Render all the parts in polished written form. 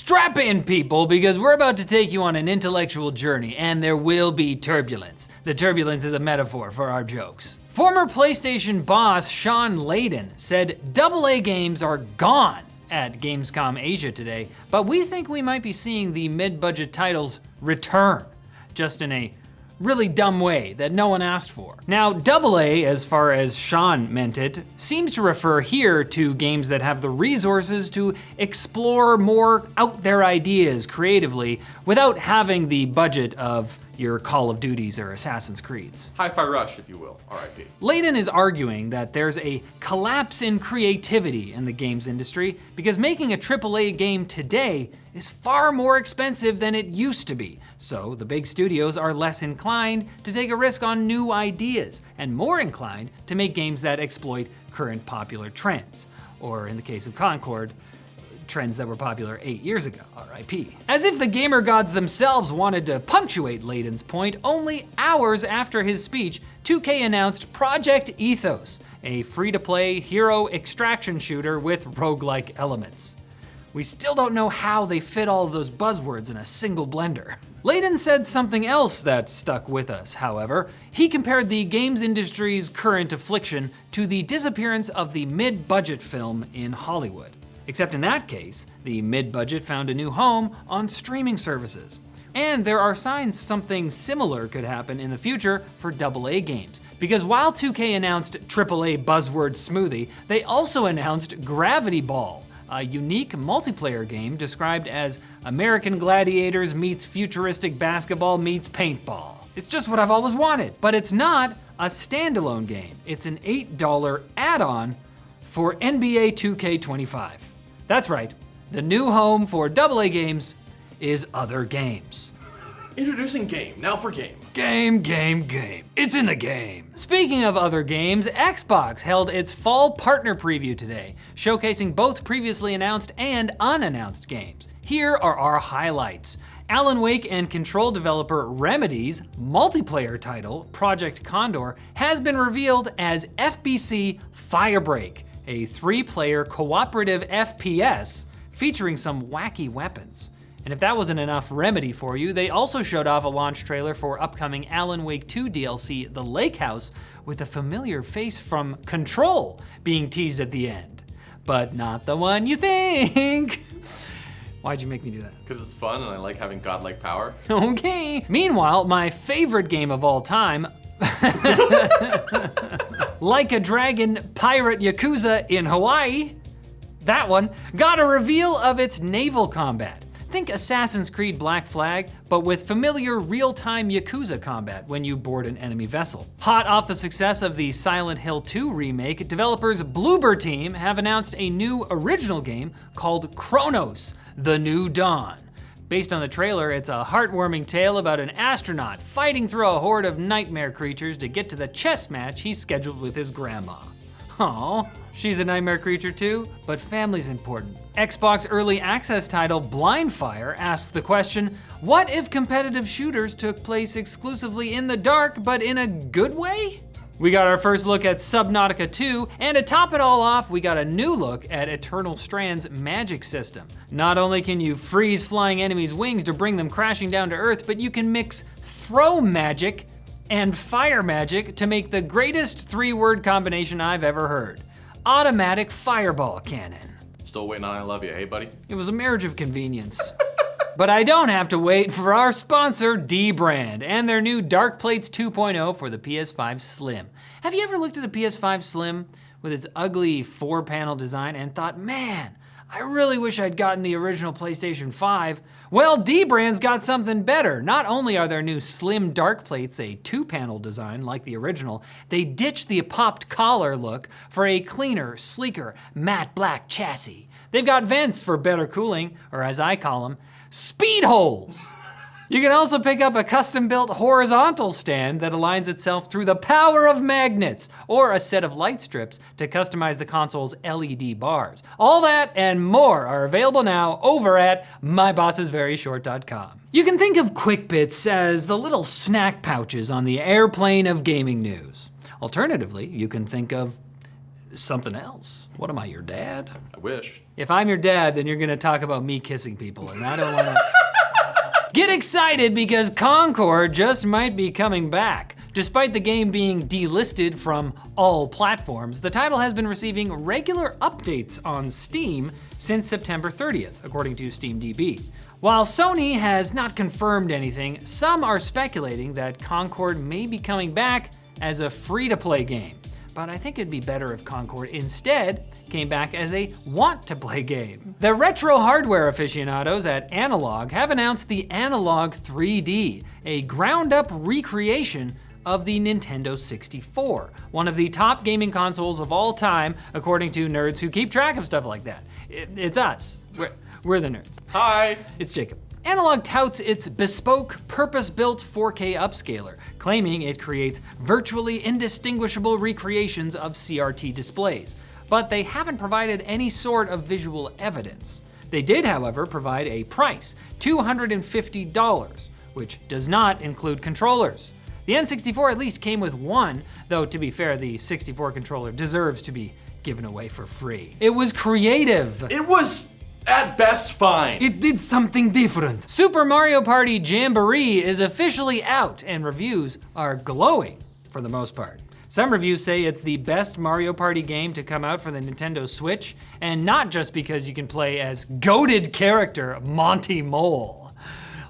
Strap in, people, because we're about to take you on an intellectual journey, and there will be turbulence. The turbulence is a metaphor for our jokes. Former PlayStation boss Sean Layden said AA games are gone at Gamescom Asia today, but we think we might be seeing the mid-budget titles return, just in a really dumb way that no one asked for. Now, AA, as far as Sean meant it, seems to refer here to games that have the resources to explore more out there ideas creatively without having the budget of your Call of Duties or Assassin's Creeds. Hi-Fi Rush, if you will, R.I.P. Layden is arguing that there's a collapse in creativity in the games industry because making a AAA game today is far more expensive than it used to be. So the big studios are less inclined to take a risk on new ideas and more inclined to make games that exploit current popular trends. Or in the case of Concord, trends that were popular 8 years ago, R.I.P. As if the gamer gods themselves wanted to punctuate Layden's point, only hours after his speech, 2K announced Project Ethos, a free-to-play hero extraction shooter with roguelike elements. We still don't know how they fit all of those buzzwords in a single blender. Layden said something else that stuck with us, however. He compared the games industry's current affliction to the disappearance of the mid-budget film in Hollywood. Except in that case, the mid-budget found a new home on streaming services. And there are signs something similar could happen in the future for AA games. Because while 2K announced AAA buzzword smoothie, they also announced Gravity Ball, a unique multiplayer game described as American Gladiators meets futuristic basketball meets paintball. It's just what I've always wanted, but it's not a standalone game. It's an $8 add-on for NBA 2K25. That's right, the new home for AA games is Other Games. Introducing Game, now for Game. Game. It's in the game. Speaking of other games, Xbox held its fall partner preview today, showcasing both previously announced and unannounced games. Here are our highlights. Alan Wake and Control developer Remedy's multiplayer title, Project Condor, has been revealed as FBC Firebreak, a 3-player cooperative FPS featuring some wacky weapons. And if that wasn't enough Remedy for you, they also showed off a launch trailer for upcoming Alan Wake 2 DLC, The Lake House, with a familiar face from Control being teased at the end. But not the one you think. Why'd you make me do that? Because it's fun and I like having godlike power. Okay. Meanwhile, my favorite game of all time, Like a Dragon Pirate Yakuza in Hawaii, that one, got a reveal of its naval combat. Think Assassin's Creed Black Flag, but with familiar real-time Yakuza combat when you board an enemy vessel. Hot off the success of the Silent Hill 2 remake, developers Bloober Team have announced a new original game called Chronos: The New Dawn. Based on the trailer, it's a heartwarming tale about an astronaut fighting through a horde of nightmare creatures to get to the chess match he's scheduled with his grandma. Aw, she's a nightmare creature too, but family's important. Xbox early access title Blindfire asks the question, what if competitive shooters took place exclusively in the dark, but in a good way? We got our first look at Subnautica 2, and to top it all off, we got a new look at Eternal Strand's magic system. Not only can you freeze flying enemies' wings to bring them crashing down to Earth, but you can mix throw magic and fire magic to make the greatest 3-word combination I've ever heard. Automatic fireball cannon. Still waiting on I love you, hey buddy? It was a marriage of convenience. But I don't have to wait for our sponsor, dbrand, and their new Dark Plates 2.0 for the PS5 Slim. Have you ever looked at a PS5 Slim with its ugly 4-panel design and thought, man, I really wish I'd gotten the original PlayStation 5? Well, dbrand's got something better. Not only are their new slim dark plates a 2-panel design like the original, they ditched the popped collar look for a cleaner, sleeker, matte black chassis. They've got vents for better cooling, or as I call them, speed holes. You can also pick up a custom-built horizontal stand that aligns itself through the power of magnets, or a set of light strips to customize the console's LED bars. All that and more are available now over at mybossesveryshort.com. You can think of Quick Bits as the little snack pouches on the airplane of gaming news. Alternatively, you can think of something else. What am I, your dad? I wish. If I'm your dad, then you're gonna talk about me kissing people, and I don't wanna. Get excited because Concord just might be coming back. Despite the game being delisted from all platforms, the title has been receiving regular updates on Steam since September 30th, according to SteamDB. While Sony has not confirmed anything, some are speculating that Concord may be coming back as a free-to-play game. But I think it'd be better if Concord instead came back as a want-to-play game. The retro hardware aficionados at Analogue have announced the Analogue 3D, a ground-up recreation of the Nintendo 64, one of the top gaming consoles of all time, according to nerds who keep track of stuff like that. It's us. We're the nerds. Hi. It's Jacob. Analogue touts its bespoke, purpose-built 4K upscaler, claiming it creates virtually indistinguishable recreations of CRT displays. But they haven't provided any sort of visual evidence. They did, however, provide a price, $250, which does not include controllers. The N64 at least came with one, though to be fair, the 64 controller deserves to be given away for free. It was creative. It was at best fine. It did something different. Super Mario Party Jamboree is officially out and reviews are glowing for the most part. Some reviews say it's the best Mario Party game to come out for the Nintendo Switch, and not just because you can play as goated character Monty Mole.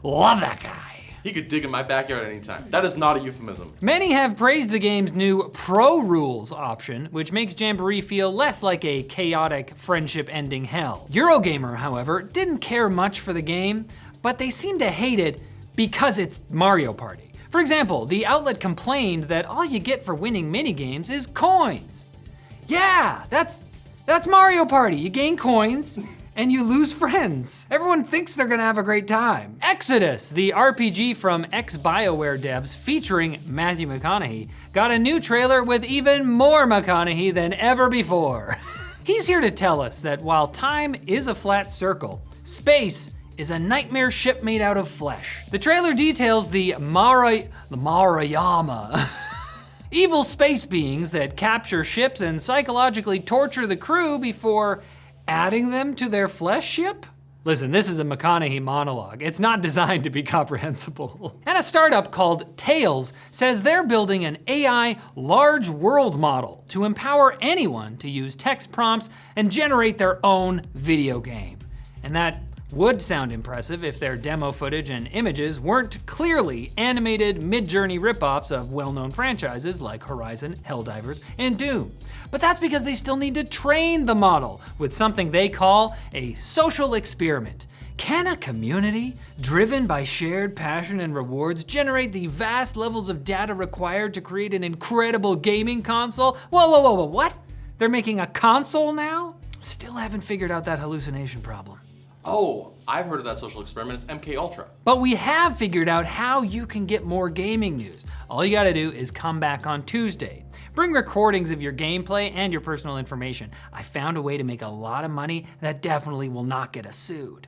Love that guy. He could dig in my backyard anytime. That is not a euphemism. Many have praised the game's new Pro Rules option, which makes Jamboree feel less like a chaotic, friendship-ending hell. Eurogamer, however, didn't care much for the game, but they seem to hate it because it's Mario Party. For example, the outlet complained that all you get for winning minigames is coins. Yeah, that's Mario Party. You gain coins, and you lose friends. Everyone thinks they're gonna have a great time. Exodus, the RPG from ex-BioWare devs featuring Matthew McConaughey, got a new trailer with even more McConaughey than ever before. He's here to tell us that while time is a flat circle, space is a nightmare ship made out of flesh. The trailer details the Marayama, evil space beings that capture ships and psychologically torture the crew before adding them to their flesh ship? Listen, this is a McConaughey monologue. It's not designed to be comprehensible. And a startup called Tails says they're building an AI large world model to empower anyone to use text prompts and generate their own video game. And that would sound impressive if their demo footage and images weren't clearly animated mid-journey ripoffs of well-known franchises like Horizon, Helldivers, and Doom. But that's because they still need to train the model with something they call a social experiment. Can a community driven by shared passion and rewards generate the vast levels of data required to create an incredible gaming console? Whoa, what? They're making a console now? Still haven't figured out that hallucination problem. Oh, I've heard of that social experiment. It's MK Ultra. But we have figured out how you can get more gaming news. All you gotta do is come back on Tuesday. Bring recordings of your gameplay and your personal information. I found a way to make a lot of money that definitely will not get us sued.